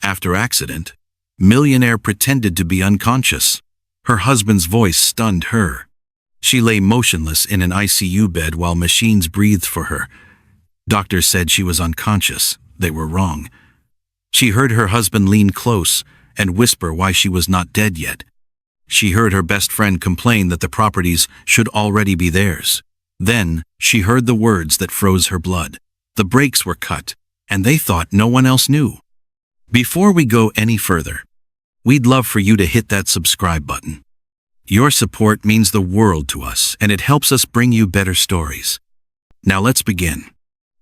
After accident, millionaire pretended to be unconscious. Her husband's voice stunned her. She lay motionless in an ICU bed while machines breathed for her. Doctors said she was unconscious. They were wrong. She heard her husband lean close and whisper why she was not dead yet. She heard her best friend complain that the properties should already be theirs. Then she heard the words that froze her blood. The brakes were cut, and they thought no one else knew. Before we go any further, we'd love for you to hit that subscribe button. Your support means the world to us, and it helps us bring you better stories. Now let's begin.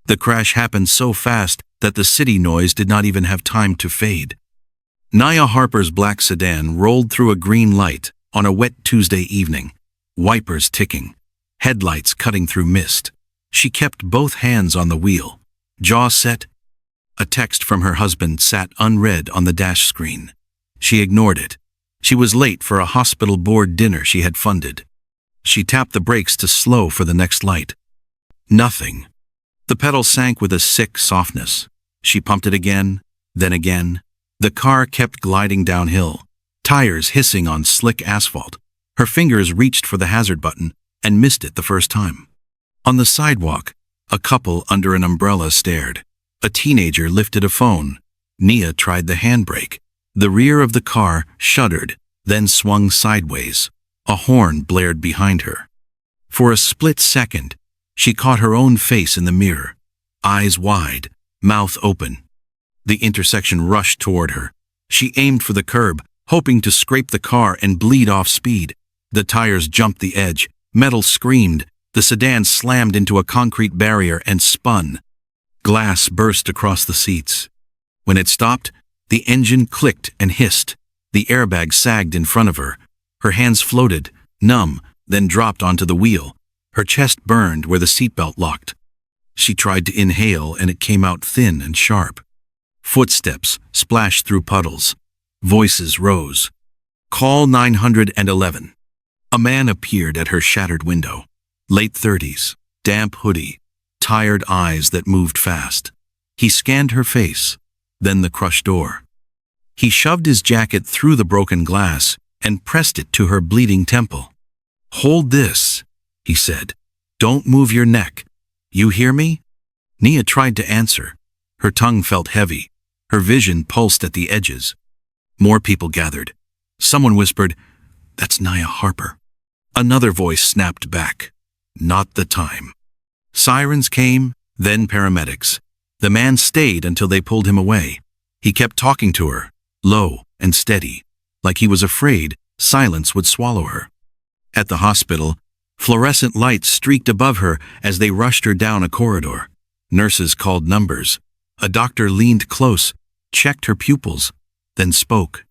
The crash happened so fast that the city noise did not even have time to fade. Nia Harper's black sedan rolled through a green light on a wet Tuesday evening, wipers ticking, headlights cutting through mist. She kept both hands on the wheel, jaw set. A text from her husband sat unread on the dash screen. She ignored it. She was late for a hospital board dinner she had funded. She tapped the brakes to slow for the next light. Nothing. The pedal sank with a sick softness. She pumped it again, then again. The car kept gliding downhill, tires hissing on slick asphalt. Her fingers reached for the hazard button and missed it the first time. On the sidewalk, a couple under an umbrella stared. A teenager lifted a phone. Nia tried the handbrake. The rear of the car shuddered, then swung sideways. A horn blared behind her. For a split second, she caught her own face in the mirror, eyes wide, mouth open. The intersection rushed toward her. She aimed for the curb, hoping to scrape the car and bleed off speed. The tires jumped the edge, metal screamed, the sedan slammed into a concrete barrier and spun. Glass burst across the seats. When it stopped, the engine clicked and hissed. The airbag sagged in front of her. Her hands floated, numb, then dropped onto the wheel. Her chest burned where the seatbelt locked. She tried to inhale and it came out thin and sharp. Footsteps splashed through puddles. Voices rose. Call 911. A man appeared at her shattered window. Late 30s, damp hoodie, tired eyes that moved fast. He scanned her face, then the crushed door. He shoved his jacket through the broken glass and pressed it to her bleeding temple. "Hold this," he said. "Don't move your neck. You hear me?" Nia tried to answer. Her tongue felt heavy. Her vision pulsed at the edges. More people gathered. Someone whispered, "That's Nia Harper." Another voice snapped back, "Not the time." Sirens came, then paramedics. The man stayed until they pulled him away. He kept talking to her, low and steady, like he was afraid silence would swallow her. At the hospital, fluorescent lights streaked above her as they rushed her down a corridor. Nurses called numbers. A doctor leaned close, checked her pupils, then spoke.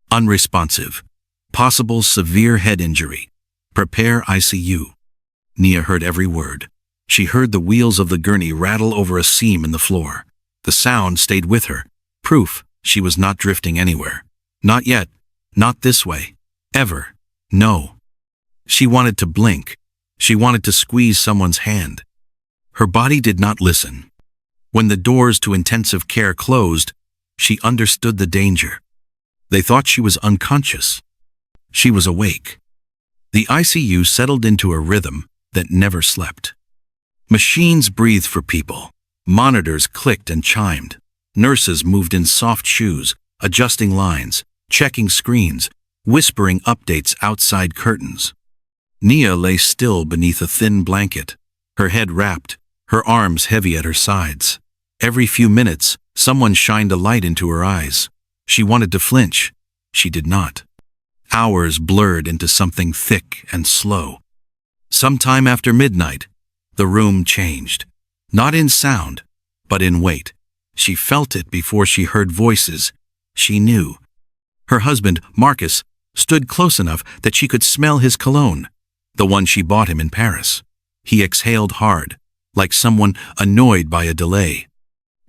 Unresponsive. Possible severe head injury. Prepare ICU. Nia heard every word. She heard the wheels of the gurney rattle over a seam in the floor. The sound stayed with her, proof she was not drifting anywhere. Not yet. Not this way. Ever. No. She wanted to blink. She wanted to squeeze someone's hand. Her body did not listen. When the doors to intensive care closed, she understood the danger. They thought she was unconscious. She was awake. The ICU settled into a rhythm that never slept. Machines breathed for people. Monitors clicked and chimed. Nurses moved in soft shoes, adjusting lines, checking screens, whispering updates outside curtains. Nia lay still beneath a thin blanket, her head wrapped, her arms heavy at her sides. Every few minutes, someone shined a light into her eyes. She wanted to flinch. She did not. Hours blurred into something thick and slow. Sometime after midnight, the room changed. Not in sound, but in weight. She felt it before she heard voices. She knew. Her husband, Marcus, stood close enough that she could smell his cologne, the one she bought him in Paris. He exhaled hard, like someone annoyed by a delay.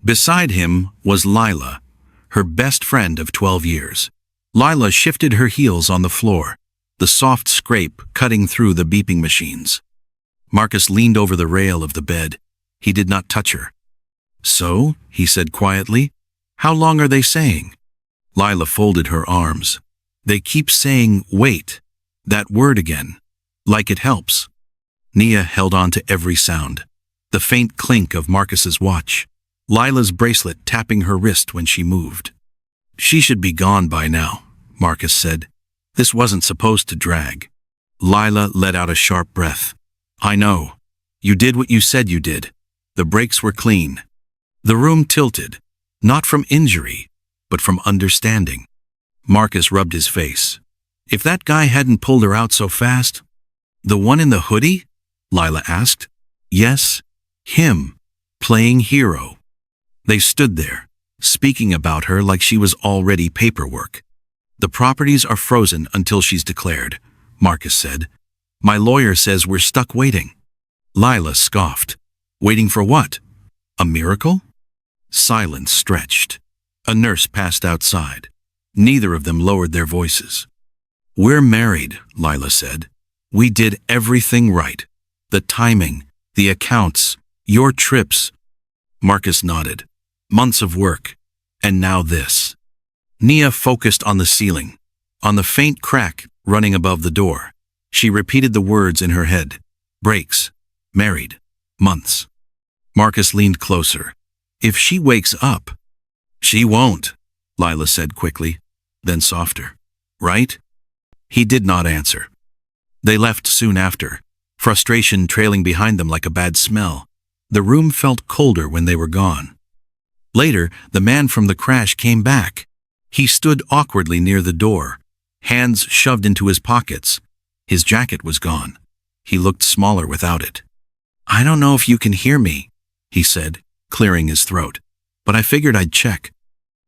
Beside him was Lila, her best friend of 12 years. Lila shifted her heels on the floor, the soft scrape cutting through the beeping machines. Marcus leaned over the rail of the bed. He did not touch her. "So," he said quietly, "how long are they saying?" Lila folded her arms. They keep saying, wait. That word again. Like it helps. Nia held on to every sound. The faint clink of Marcus's watch. Lila's bracelet tapping her wrist when she moved. She should be gone by now, Marcus said. This wasn't supposed to drag. Lila let out a sharp breath. I know. You did what you said you did. The brakes were clean. The room tilted, not from injury, but from understanding. Marcus rubbed his face. If that guy hadn't pulled her out so fast… The one in the hoodie? Lila asked. Yes, him, playing hero. They stood there, speaking about her like she was already paperwork. The properties are frozen until she's declared, Marcus said. My lawyer says we're stuck waiting. Lila scoffed. Waiting for what? A miracle? Silence stretched. A nurse passed outside. Neither of them lowered their voices. We're married, Lila said. We did everything right. The timing, the accounts, your trips. Marcus nodded. Months of work. And now this. Nia focused on the ceiling, on the faint crack running above the door. She repeated the words in her head. Breaks. Married. Months. Marcus leaned closer. If she wakes up… She won't, Lila said quickly, then softer. Right? He did not answer. They left soon after, frustration trailing behind them like a bad smell. The room felt colder when they were gone. Later, the man from the crash came back. He stood awkwardly near the door, hands shoved into his pockets. His jacket was gone. He looked smaller without it. I don't know if you can hear me, he said, clearing his throat, but I figured I'd check.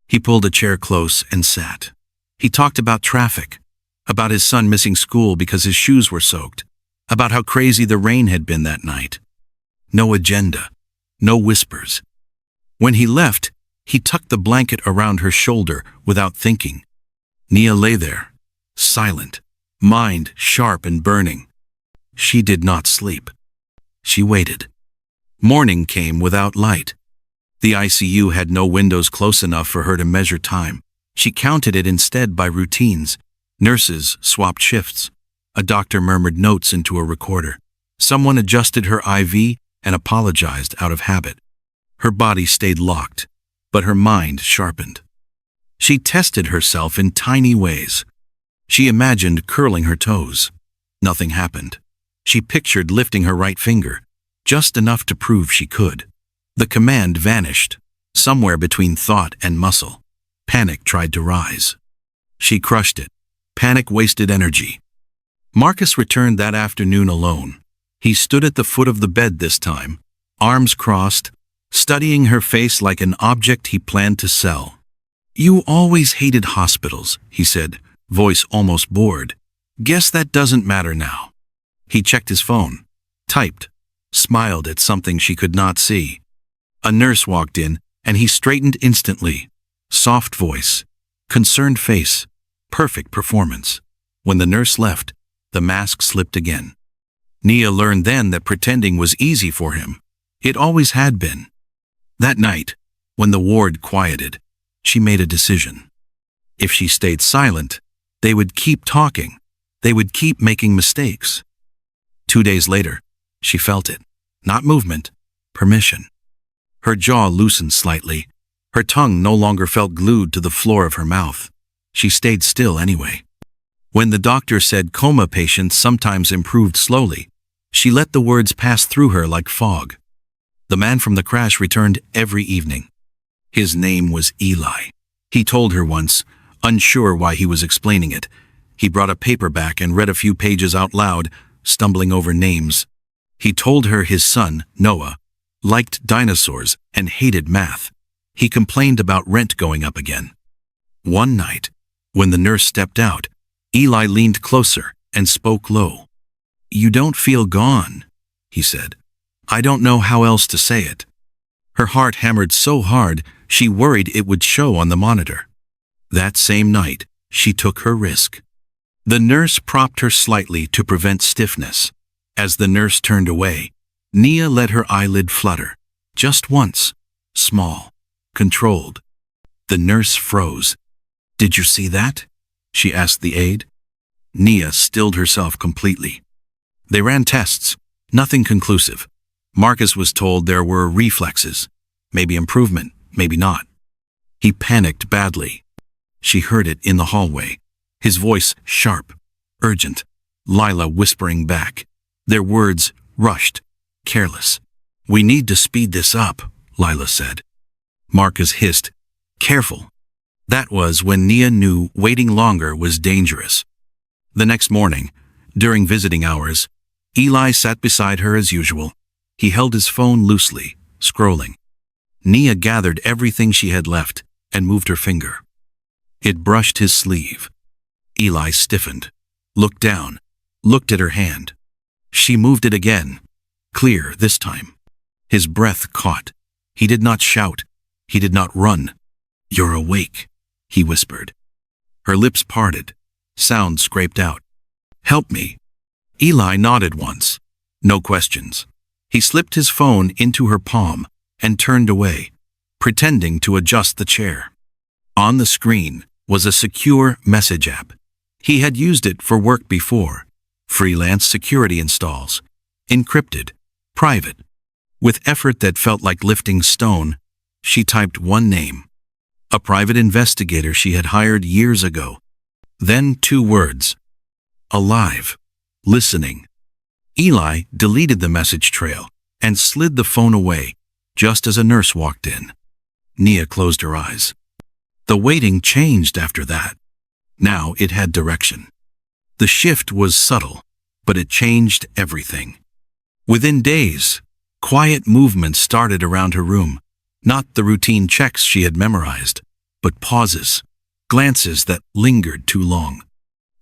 He pulled a chair close and sat. He talked about traffic, about his son missing school because his shoes were soaked, about how crazy the rain had been that night. No agenda, no whispers. When he left, he tucked the blanket around her shoulder without thinking. Nia lay there, silent, mind sharp and burning. She did not sleep. She waited. Morning came without light. The ICU had no windows close enough for her to measure time. She counted it instead by routines. Nurses swapped shifts. A doctor murmured notes into a recorder. Someone adjusted her IV and apologized out of habit. Her body stayed locked, but her mind sharpened. She tested herself in tiny ways. She imagined curling her toes. Nothing happened. She pictured lifting her right finger, just enough to prove she could. The command vanished, somewhere between thought and muscle. Panic tried to rise. She crushed it. Panic wasted energy. Marcus returned that afternoon alone. He stood at the foot of the bed this time, arms crossed, studying her face like an object he planned to sell. You always hated hospitals, he said, voice almost bored. Guess that doesn't matter now. He checked his phone, typed, smiled at something she could not see. A nurse walked in, and he straightened instantly. Soft voice, concerned face, perfect performance. When the nurse left, the mask slipped again. Nia learned then that pretending was easy for him. It always had been. That night, when the ward quieted, she made a decision. If she stayed silent, they would keep talking. They would keep making mistakes. 2 days later, she felt it. Not movement, permission. Her jaw loosened slightly. Her tongue no longer felt glued to the floor of her mouth. She stayed still anyway. When the doctor said coma patients sometimes improved slowly, she let the words pass through her like fog. The man from the crash returned every evening. His name was Eli. He told her once, unsure why he was explaining it. He brought a paperback and read a few pages out loud, stumbling over names. He told her his son, Noah, liked dinosaurs and hated math. He complained about rent going up again. One night, when the nurse stepped out, Eli leaned closer and spoke low. You don't feel gone, he said. I don't know how else to say it. Her heart hammered so hard, she worried it would show on the monitor. That same night, she took her risk. The nurse propped her slightly to prevent stiffness. As the nurse turned away, Nia let her eyelid flutter. Just once. Small. Controlled. The nurse froze. "Did you see that?" she asked the aide. Nia stilled herself completely. They ran tests, nothing conclusive. Marcus was told there were reflexes. Maybe improvement, maybe not. He panicked badly. She heard it in the hallway. His voice sharp, urgent. Lila whispering back. Their words rushed, careless. "We need to speed this up," Lila said. Marcus hissed, "Careful." That was when Nia knew waiting longer was dangerous. The next morning, during visiting hours, Eli sat beside her as usual. He held his phone loosely, scrolling. Nia gathered everything she had left and moved her finger. It brushed his sleeve. Eli stiffened, looked down, looked at her hand. She moved it again, clear this time. His breath caught. He did not shout. He did not run. "You're awake," he whispered. Her lips parted. Sound scraped out. "Help me." Eli nodded once. No questions. He slipped his phone into her palm and turned away, pretending to adjust the chair. On the screen was a secure message app. He had used it for work before. Freelance security installs. Encrypted. Private. With effort that felt like lifting stone, she typed one name. A private investigator she had hired years ago. Then 2 words. Alive. Listening. Eli deleted the message trail and slid the phone away just as a nurse walked in. Nia closed her eyes. The waiting changed after that. Now it had direction. The shift was subtle, but it changed everything. Within days, quiet movements started around her room, not the routine checks she had memorized, but pauses, glances that lingered too long.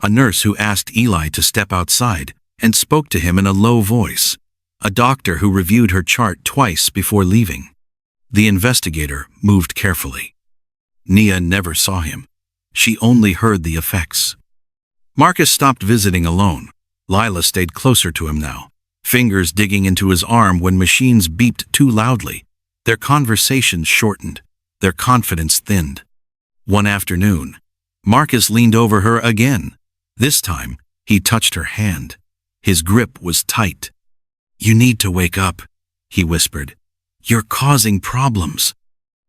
A nurse who asked Eli to step outside and spoke to him in a low voice. A doctor who reviewed her chart twice before leaving. The investigator moved carefully. Nia never saw him. She only heard the effects. Marcus stopped visiting alone. Lila stayed closer to him now, fingers digging into his arm when machines beeped too loudly. Their conversations shortened, their confidence thinned. One afternoon, Marcus leaned over her again. This time, he touched her hand. His grip was tight. "You need to wake up," he whispered. "You're causing problems."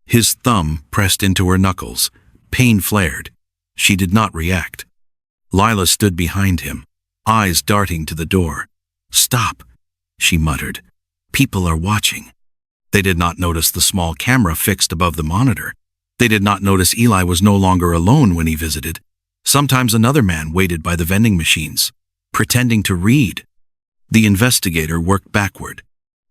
His thumb pressed into her knuckles. Pain flared. She did not react. Lila stood behind him, eyes darting to the door. "Stop," she muttered. "People are watching." They did not notice the small camera fixed above the monitor. They did not notice Eli was no longer alone when he visited. Sometimes another man waited by the vending machines, pretending to read. The investigator worked backward.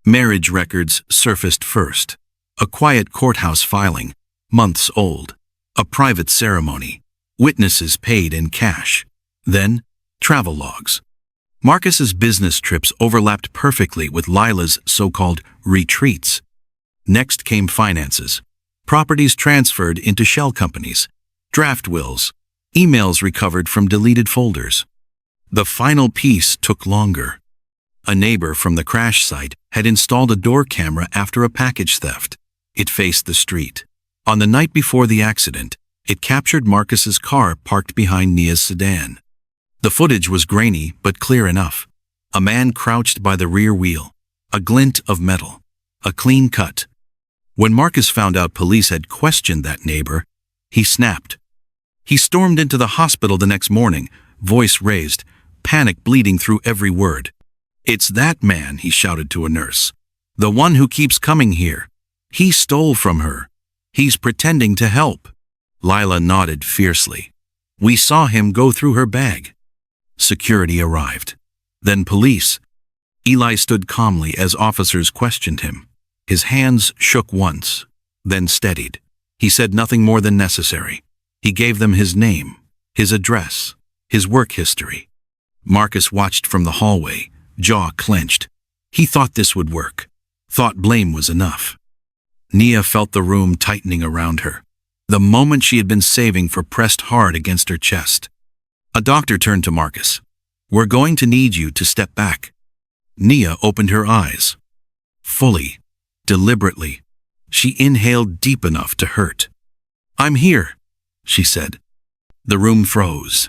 Marriage records surfaced first. A quiet courthouse filing, months old. A private ceremony. Witnesses paid in cash. Then, travel logs. Marcus's business trips overlapped perfectly with Lila's so-called retreats. Next came finances. Properties transferred into shell companies. Draft wills. Emails recovered from deleted folders. The final piece took longer. A neighbor from the crash site had installed a door camera after a package theft. It faced the street. On the night before the accident, it captured Marcus's car parked behind Nia's sedan. The footage was grainy but clear enough. A man crouched by the rear wheel. A glint of metal. A clean cut. When Marcus found out police had questioned that neighbor, he snapped. He stormed into the hospital the next morning, voice raised, panic bleeding through every word. "It's that man," he shouted to a nurse. "The one who keeps coming here. He stole from her. He's pretending to help." Lila nodded fiercely. "We saw him go through her bag." Security arrived. Then police. Eli stood calmly as officers questioned him. His hands shook once, then steadied. He said nothing more than necessary. He gave them his name, his address, his work history. Marcus watched from the hallway, jaw clenched. He thought this would work. Thought blame was enough. Nia felt the room tightening around her. The moment she had been saving for pressed hard against her chest. A doctor turned to Marcus. "We're going to need you to step back." Nia opened her eyes. Fully, deliberately, she inhaled deep enough to hurt. "I'm here," she said. The room froze.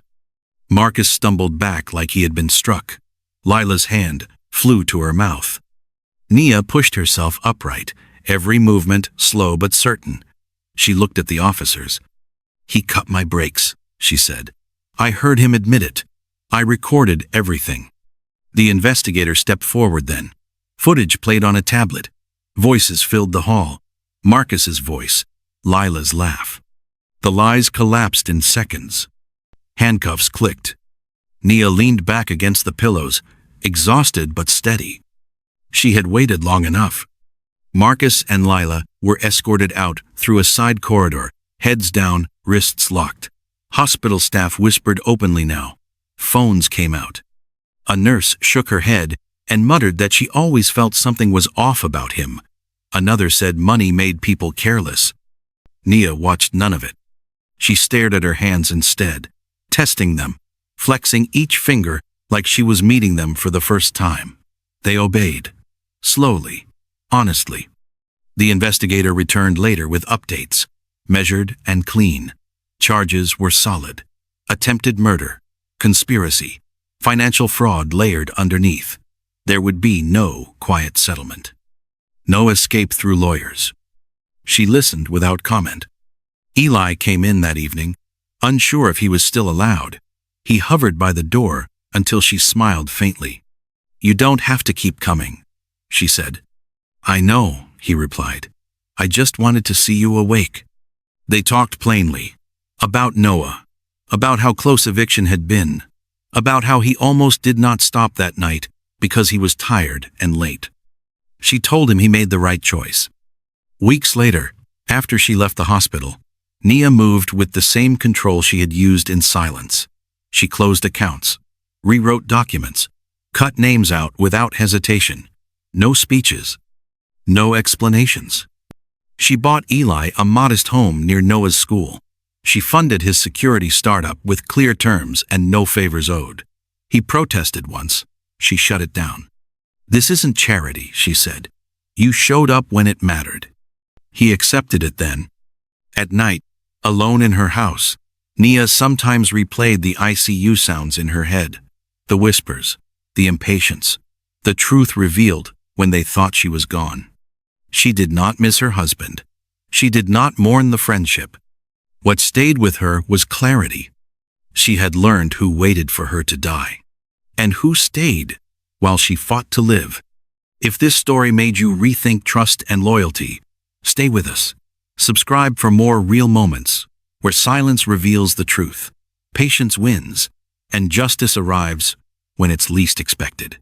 Marcus stumbled back like he had been struck. Lila's hand flew to her mouth. Nia pushed herself upright, every movement slow but certain. She looked at the officers. "He cut my brakes," she said. "I heard him admit it. I recorded everything." The investigator stepped forward then. Footage played on a tablet. Voices filled the hall. Marcus's voice, Lila's laugh. The lies collapsed in seconds. Handcuffs clicked. Nia leaned back against the pillows, exhausted but steady. She had waited long enough. Marcus and Lila were escorted out through a side corridor, heads down, wrists locked. Hospital staff whispered openly now. Phones came out. A nurse shook her head and muttered that she always felt something was off about him. Another said money made people careless. Nia watched none of it. She stared at her hands instead, testing them, flexing each finger like she was meeting them for the first time. They obeyed. Slowly, honestly. The investigator returned later with updates, measured and clean. Charges were solid. Attempted murder, conspiracy, financial fraud layered underneath. There would be no quiet settlement. No escape through lawyers. She listened without comment. Eli came in that evening, unsure if he was still allowed. He hovered by the door until she smiled faintly. "You don't have to keep coming," she said. "I know," he replied. "I just wanted to see you awake." They talked plainly. About Noah. About how close eviction had been. About how he almost did not stop that night because he was tired and late. She told him he made the right choice. Weeks later, after she left the hospital, Nia moved with the same control she had used in silence. She closed accounts, rewrote documents, cut names out without hesitation. No speeches. No explanations. She bought Eli a modest home near Noah's school. She funded his security startup with clear terms and no favors owed. He protested once. She shut it down. "This isn't charity," she said. "You showed up when it mattered." He accepted it then. At night, alone in her house, Nia sometimes replayed the ICU sounds in her head. The whispers, the impatience, the truth revealed when they thought she was gone. She did not miss her husband. She did not mourn the friendship. What stayed with her was clarity. She had learned who waited for her to die, and who stayed while she fought to live. If this story made you rethink trust and loyalty, stay with us. Subscribe for more real moments where silence reveals the truth, patience wins, and justice arrives when it's least expected.